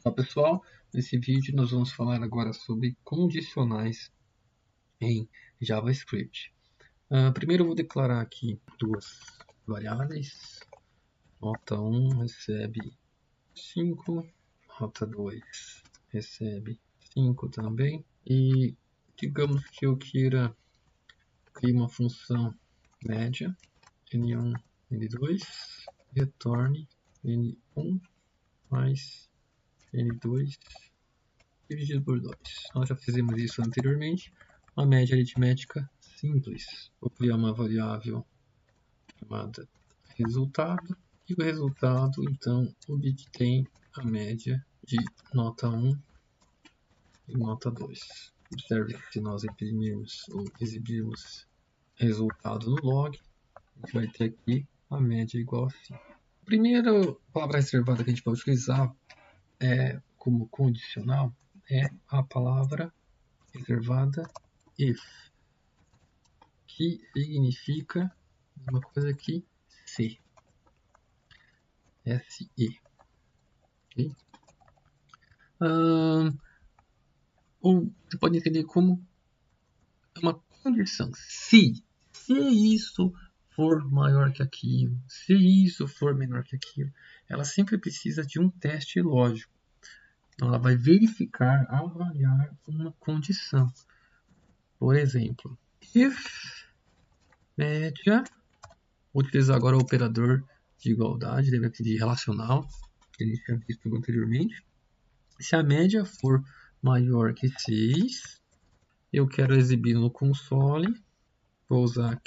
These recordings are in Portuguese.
Olá pessoal, nesse vídeo nós vamos falar agora sobre condicionais em JavaScript. Primeiro eu vou declarar aqui duas variáveis. Nota 1 recebe 5, nota 2 recebe 5 também. E digamos que eu queira criar uma função média, n1, n2, retorne n1 mais n2 dividido por 2. Nós já fizemos isso anteriormente. Uma média aritmética simples. Vou criar uma variável chamada resultado. E o resultado, então, obtém a média de nota 1 e nota 2. Observe que se nós imprimirmos ou exibirmos resultado no log, a gente vai ter aqui a média igual a 5. A primeira palavra reservada que a gente pode utilizar como condicional é a palavra reservada if, que significa a mesma coisa que se. Se. Okay? Ou você pode entender como uma condição. Se isso for maior que aquilo, se isso for menor que aquilo, ela sempre precisa de um teste lógico. Então, ela vai verificar, avaliar uma condição. Por exemplo, if média, vou utilizar agora o operador de igualdade, lembra aqui de relacional, que a gente tinha visto anteriormente. Se a média for maior que 6, eu quero exibir no console, vou usar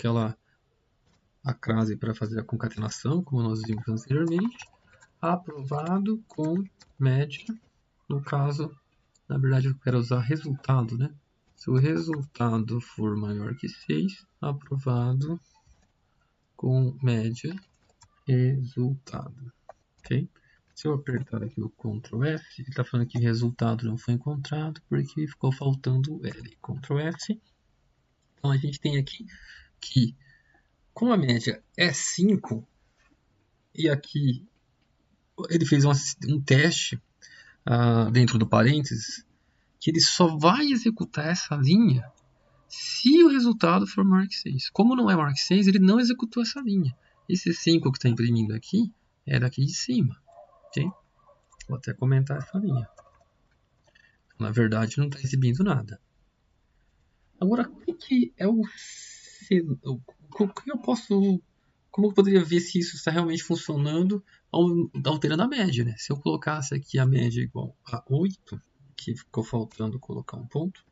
a crase para fazer a concatenação, como nós vimos anteriormente, aprovado com média, no caso, na verdade eu quero usar resultado, né? Se o resultado for maior que 6, aprovado com média resultado, ok? Se eu apertar aqui o Ctrl S, ele está falando que o resultado não foi encontrado porque ficou faltando o L. Ctrl S. Então a gente tem aqui que, como a média é 5, e aqui ele fez um teste dentro do parênteses, que ele só vai executar essa linha se o resultado for maior que 6. Como não é maior que 6, ele não executou essa linha. Esse 5 que está imprimindo aqui é daqui de cima, ok? Vou até comentar essa linha. Na verdade, não está exibindo nada. Agora, o que é o que eu posso... Como eu poderia ver se isso está realmente funcionando alterando a média, né? Se eu colocasse aqui a média igual a 8, que ficou faltando colocar um ponto,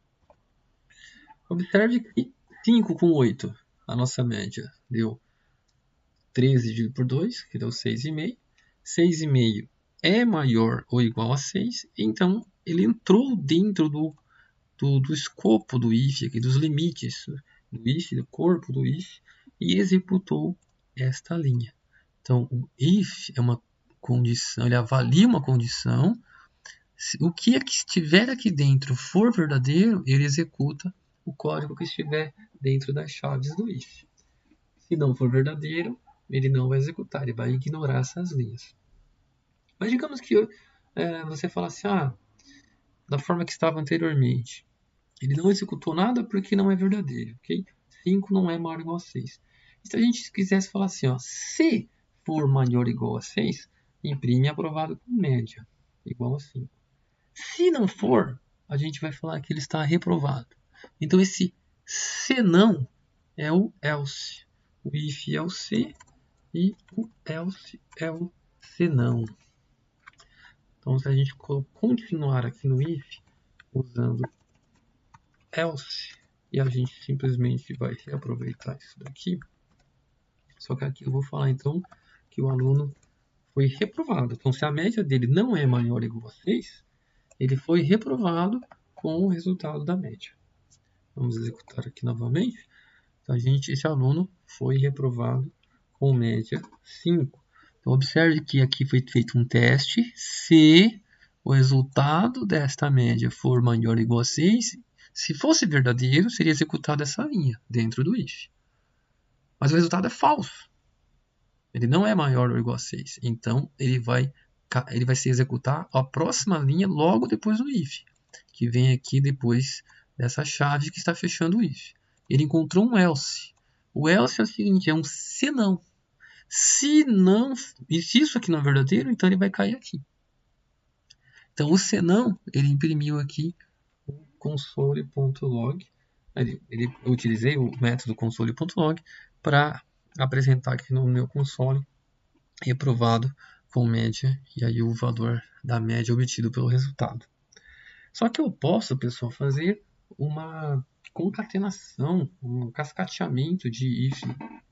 observe que 5 com 8, a nossa média deu 13 dividido por 2, que deu 6,5. 6,5 é maior ou igual a 6, então ele entrou dentro do escopo do if, aqui, dos limites do if, do corpo do if, e executou esta linha. Então, o if é uma condição, ele avalia uma condição, o que estiver aqui dentro for verdadeiro, ele executa o código que estiver dentro das chaves do if. Se não for verdadeiro, ele não vai executar, ele vai ignorar essas linhas. Mas digamos que você fala assim, da forma que estava anteriormente, ele não executou nada porque não é verdadeiro, ok? 5 não é maior ou igual a 6. E se a gente quisesse falar assim, se for maior ou igual a 6, imprime aprovado com média, igual a 5. Se não for, a gente vai falar que ele está reprovado. Então esse se não é o else. O if é o se e o else é o se não. Então se a gente continuar aqui no if usando else, e a gente simplesmente vai reaproveitar isso daqui. Só que aqui eu vou falar então que o aluno foi reprovado. Então se a média dele não é maior ou igual a 6, ele foi reprovado com o resultado da média. Vamos executar aqui novamente. Então, esse aluno foi reprovado com média 5. Então observe que aqui foi feito um teste. Se o resultado desta média for maior ou igual a 6, se fosse verdadeiro, seria executada essa linha dentro do if. Mas o resultado é falso. Ele não é maior ou igual a 6. Então, ele vai ele vai se executar a próxima linha logo depois do if, que vem aqui depois dessa chave que está fechando o if. Ele encontrou um else. O else é o seguinte, é um senão. Se não, e se isso aqui não é verdadeiro, então ele vai cair aqui. Então o senão, ele imprimiu aqui o console.log. Eu utilizei o método console.log para apresentar aqui no meu console reprovado com média e aí o valor da média obtido pelo resultado. Só que eu posso, pessoal, fazer uma concatenação, um cascateamento de if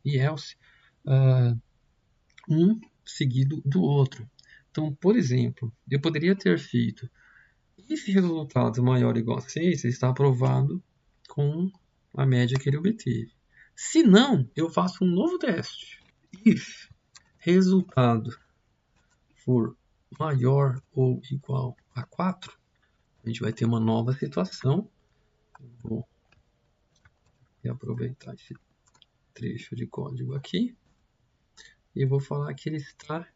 e else, um seguido do outro. Então, por exemplo, eu poderia ter feito if resultado maior ou igual a 6, ele está aprovado com a média que ele obteve. Se não, eu faço um novo teste. If resultado for maior ou igual a 4, a gente vai ter uma nova situação. Eu vou aproveitar esse trecho de código aqui e vou falar que ele está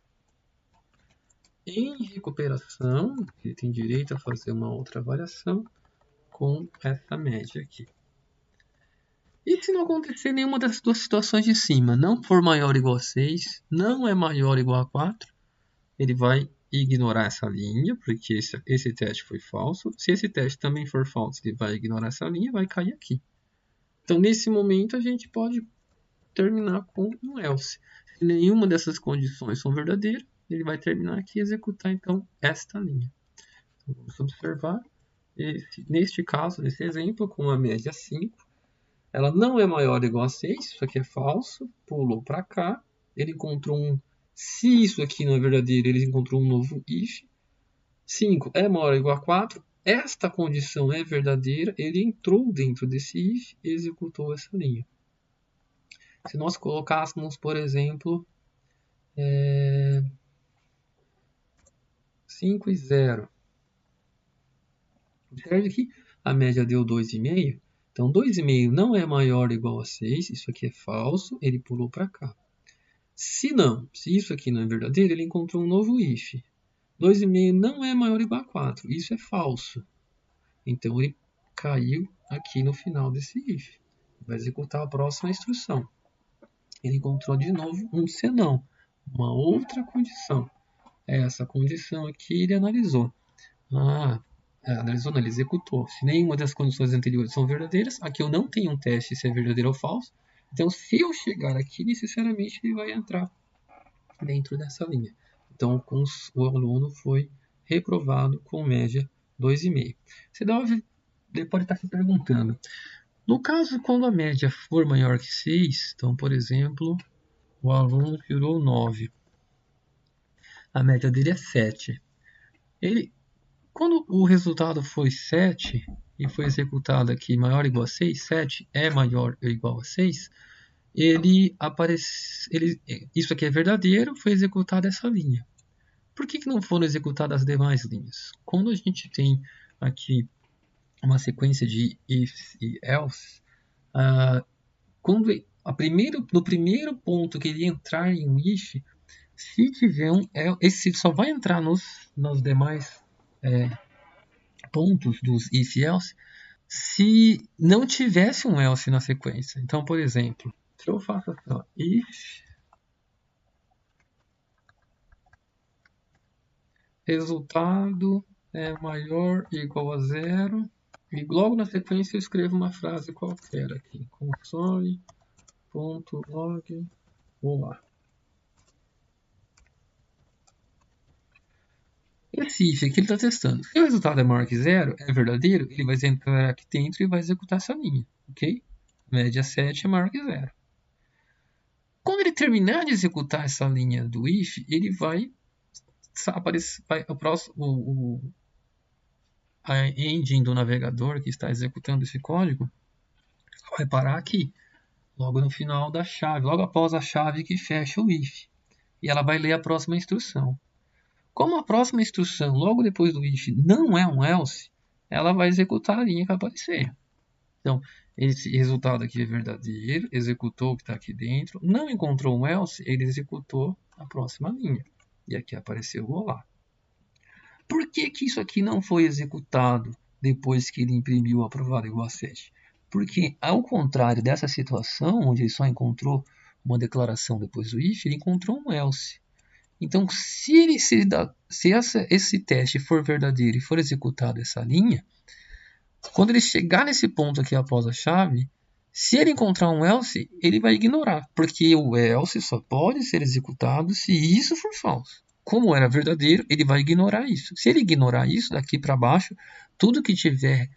em recuperação, ele tem direito a fazer uma outra avaliação com essa média aqui. E se não acontecer nenhuma das duas situações de cima, não for maior ou igual a 6, não é maior ou igual a 4, ele vai ignorar essa linha, porque esse teste foi falso. Se esse teste também for falso, ele vai ignorar essa linha e vai cair aqui. Então, nesse momento, a gente pode terminar com um else. Se nenhuma dessas condições são verdadeiras, ele vai terminar aqui e executar, então, esta linha. Então, vamos observar. Neste caso, nesse exemplo, com a média 5, ela não é maior ou igual a 6, isso aqui é falso, pulou para cá, ele encontrou um. Se isso aqui não é verdadeiro, ele encontrou um novo if. 5 é maior ou igual a 4. Esta condição é verdadeira. Ele entrou dentro desse if e executou essa linha. Se nós colocássemos, por exemplo, 5 e 0. Observe que a média deu 2,5. Então, 2,5 não é maior ou igual a 6. Isso aqui é falso. Ele pulou para cá. Se isso aqui não é verdadeiro, ele encontrou um novo if. 2,5 não é maior ou igual a 4. Isso é falso. Então, ele caiu aqui no final desse if. Vai executar a próxima instrução. Ele encontrou de novo um senão, uma outra condição. Essa condição aqui ele analisou. Analisou, não, ele executou. Se nenhuma das condições anteriores são verdadeiras, aqui eu não tenho um teste se é verdadeiro ou falso. Então, se eu chegar aqui, necessariamente ele vai entrar dentro dessa linha. Então, o aluno foi reprovado com média 2,5. Você pode estar se perguntando, no caso, quando a média for maior que 6, então, por exemplo, o aluno tirou 9. A média dele é 7. Quando o resultado foi 7 e foi executado aqui maior ou igual a 6, 7 é maior ou igual a 6, isso aqui é verdadeiro, foi executada essa linha. Por que não foram executadas as demais linhas? Quando a gente tem aqui uma sequência de if e else, no primeiro ponto que ele entrar em um if, se tiver esse só vai entrar nos demais pontos dos if e else se não tivesse um else na sequência. Então, por exemplo, se eu faço assim, if resultado é maior ou igual a 0, e logo na sequência eu escrevo uma frase qualquer aqui, console.log, olá. Esse if aqui ele está testando. Se o resultado é maior que 0, é verdadeiro, ele vai entrar aqui dentro e vai executar essa linha, ok? Média 7 é maior que 0. Quando ele terminar de executar essa linha do if, ele vai aparecer a engine do navegador que está executando esse código vai parar aqui, logo no final da chave, logo após a chave que fecha o if. E ela vai ler a próxima instrução. Como a próxima instrução, logo depois do if, não é um else, ela vai executar a linha que aparecer. Então, esse resultado aqui é verdadeiro, executou o que está aqui dentro, não encontrou um else, ele executou a próxima linha. E aqui apareceu o olá. por que que isso aqui não foi executado depois que ele imprimiu o aprovado igual a 7? Porque, ao contrário dessa situação, onde ele só encontrou uma declaração depois do if, ele encontrou um else. Então, se esse teste for verdadeiro e for executado essa linha, quando ele chegar nesse ponto aqui após a chave, se ele encontrar um else, ele vai ignorar, porque o else só pode ser executado se isso for falso. Como era verdadeiro, ele vai ignorar isso. Se ele ignorar isso, daqui para baixo, tudo que tiver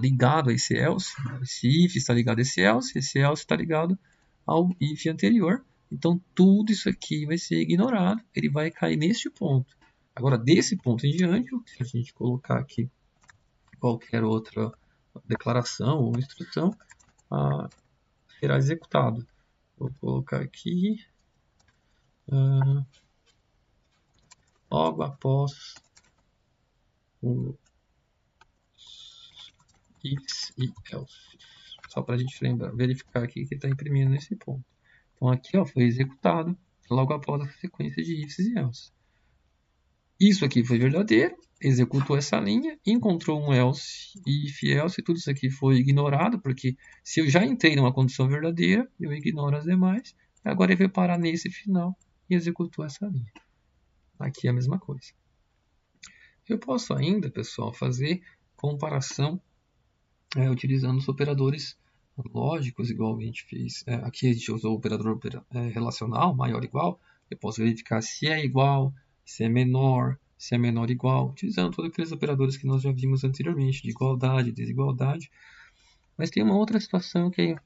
ligado a esse else, esse if está ligado a esse else está ligado ao if anterior. Então, tudo isso aqui vai ser ignorado, ele vai cair neste ponto. Agora, desse ponto em diante, se a gente colocar aqui qualquer outra declaração ou instrução, será executado. Vou colocar aqui logo após o ifs e else. Só para a gente verificar aqui que está imprimindo nesse ponto. Então aqui foi executado logo após a sequência de ifs e else. Isso aqui foi verdadeiro, executou essa linha, encontrou um else, if, else, e tudo isso aqui foi ignorado, porque se eu já entrei numa condição verdadeira, eu ignoro as demais. Agora ele veio parar nesse final e executou essa linha. Aqui é a mesma coisa. Eu posso ainda, pessoal, fazer comparação utilizando os operadores lógicos, igual a gente fez. Aqui a gente usou o operador relacional, maior ou igual. Eu posso verificar se é igual, se é menor igual, utilizando todos aqueles operadores que nós já vimos anteriormente, de igualdade, desigualdade. Mas tem uma outra situação que é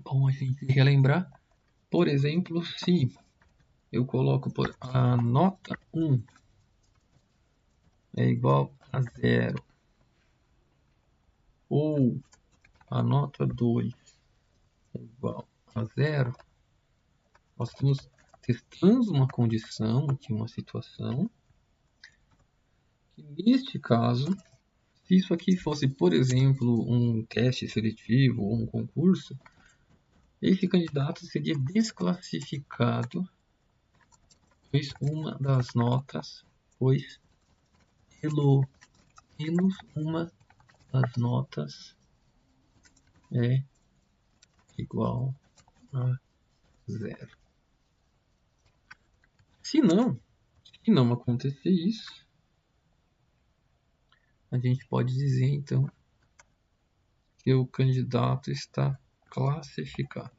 bom a gente relembrar. Por exemplo, se eu coloco a nota 1 é igual a 0, ou a nota 2 é igual a 0, nós testamos uma condição, aqui uma situação, que neste caso, se isso aqui fosse, por exemplo, um teste seletivo ou um concurso, esse candidato seria desclassificado, pois uma das notas, pelo menos uma das notas é igual a 0. Se não acontecer isso, a gente pode dizer então que o candidato está classificado.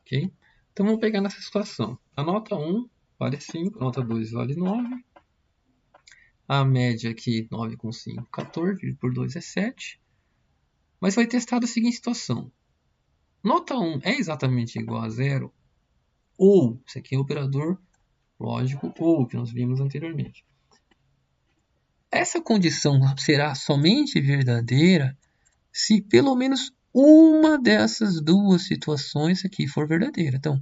Ok? Então vamos pegar nessa situação. A nota 1 vale 5, a nota 2 vale 9. A média aqui, 9 com 5, 14, por 2 é 7. Mas foi testada a seguinte situação. Nota 1 é exatamente igual a 0, ou, isso aqui é o operador lógico, ou, que nós vimos anteriormente. Essa condição será somente verdadeira se pelo menos uma dessas duas situações aqui for verdadeira. Então,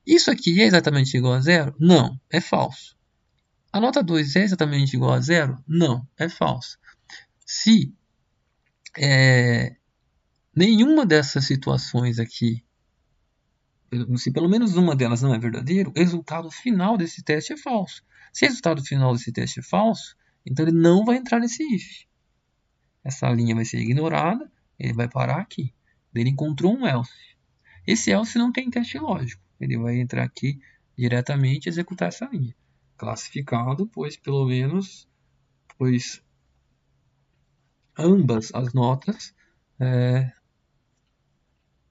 isso aqui é exatamente igual a 0? Não, é falso. A nota 2 é exatamente igual a 0? Não, é falso. Se nenhuma dessas situações aqui, se pelo menos uma delas não é verdadeiro, o resultado final desse teste é falso. Se o resultado final desse teste é falso, então ele não vai entrar nesse if. Essa linha vai ser ignorada, ele vai parar aqui. Ele encontrou um else. Esse else não tem teste lógico. Ele vai entrar aqui diretamente e executar essa linha. Classificado, pois ambas as notas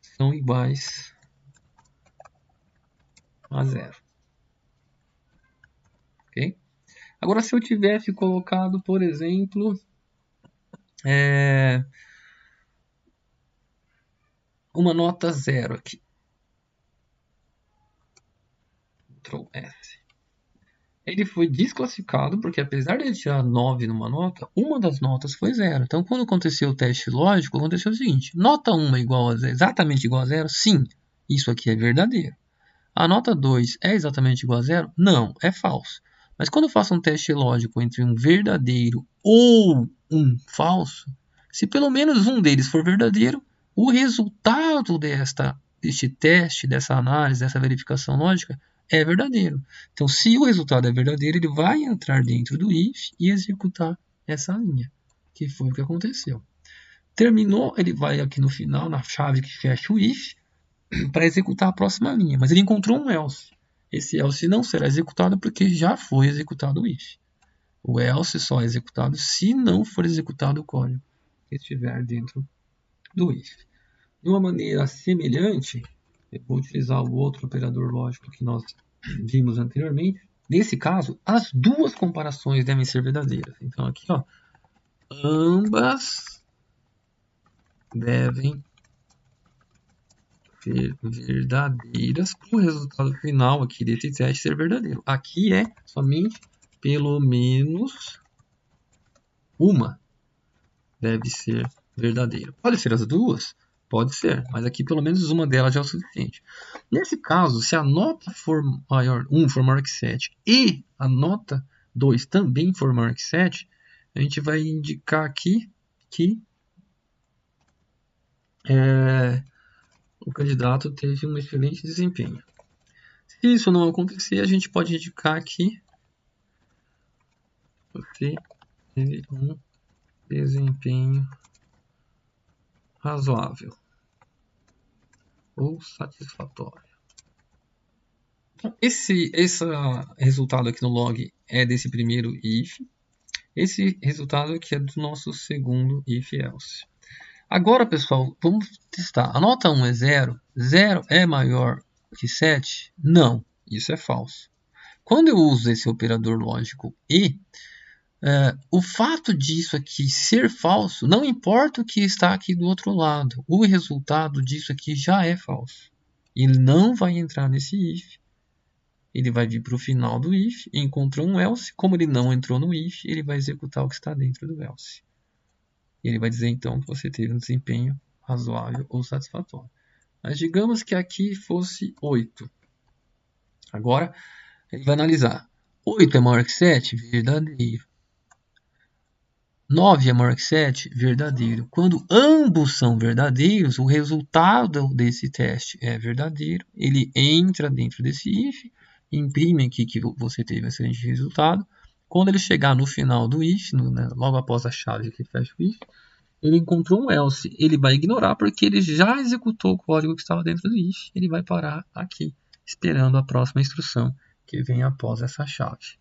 são iguais a 0. Ok? Agora, se eu tivesse colocado, por exemplo, uma nota 0 aqui. Ctrl S. Ele foi desclassificado porque, apesar de ele tirar 9 numa nota, uma das notas foi 0. Então, quando aconteceu o teste lógico, aconteceu o seguinte. Nota 1 é exatamente igual a 0? Sim, isso aqui é verdadeiro. A nota 2 é exatamente igual a 0? Não, é falso. Mas quando eu faço um teste lógico entre um verdadeiro ou um falso, se pelo menos um deles for verdadeiro, o resultado deste teste, dessa análise, dessa verificação lógica é verdadeiro. Então, se o resultado é verdadeiro, ele vai entrar dentro do if e executar essa linha, que foi o que aconteceu. Terminou, ele vai aqui no final, na chave que fecha o if, para executar a próxima linha. Mas ele encontrou um else. Esse else não será executado porque já foi executado o if. O else só é executado se não for executado o código que estiver dentro do if. De uma maneira semelhante, eu vou utilizar o outro operador lógico que nós vimos anteriormente. Nesse caso, as duas comparações devem ser verdadeiras. Então aqui, ó, ambas devem ser verdadeiras para o resultado final aqui desse teste ser verdadeiro. Aqui é somente pelo menos uma deve ser verdadeira. Pode ser as duas? Pode ser, mas aqui pelo menos uma delas já é o suficiente. Nesse caso, se a nota for maior, 1 for maior que 7 e a nota 2 também for maior que 7, a gente vai indicar aqui que o candidato teve um excelente desempenho. Se isso não acontecer, a gente pode indicar que você teve um desempenho razoável ou satisfatório. Então, esse resultado aqui no log é desse primeiro if. Esse resultado aqui é do nosso segundo if-else. Agora, pessoal, vamos testar. A nota 1 é 0. 0 é maior que 7? Não, isso é falso. Quando eu uso esse operador lógico e, o fato disso aqui ser falso, não importa o que está aqui do outro lado, o resultado disso aqui já é falso. Ele não vai entrar nesse if. Ele vai vir para o final do if e encontrou um else. Como ele não entrou no if, ele vai executar o que está dentro do else. Ele vai dizer então que você teve um desempenho razoável ou satisfatório. Mas digamos que aqui fosse 8. Agora ele vai analisar. 8 é maior que 7? Verdadeiro. 9 é maior que 7? Verdadeiro. Quando ambos são verdadeiros, o resultado desse teste é verdadeiro. Ele entra dentro desse if, imprime aqui que você teve um excelente resultado. Quando ele chegar no final do if, logo após a chave que fecha o if, ele encontrou um else. Ele vai ignorar porque ele já executou o código que estava dentro do if. Ele vai parar aqui, esperando a próxima instrução que vem após essa chave.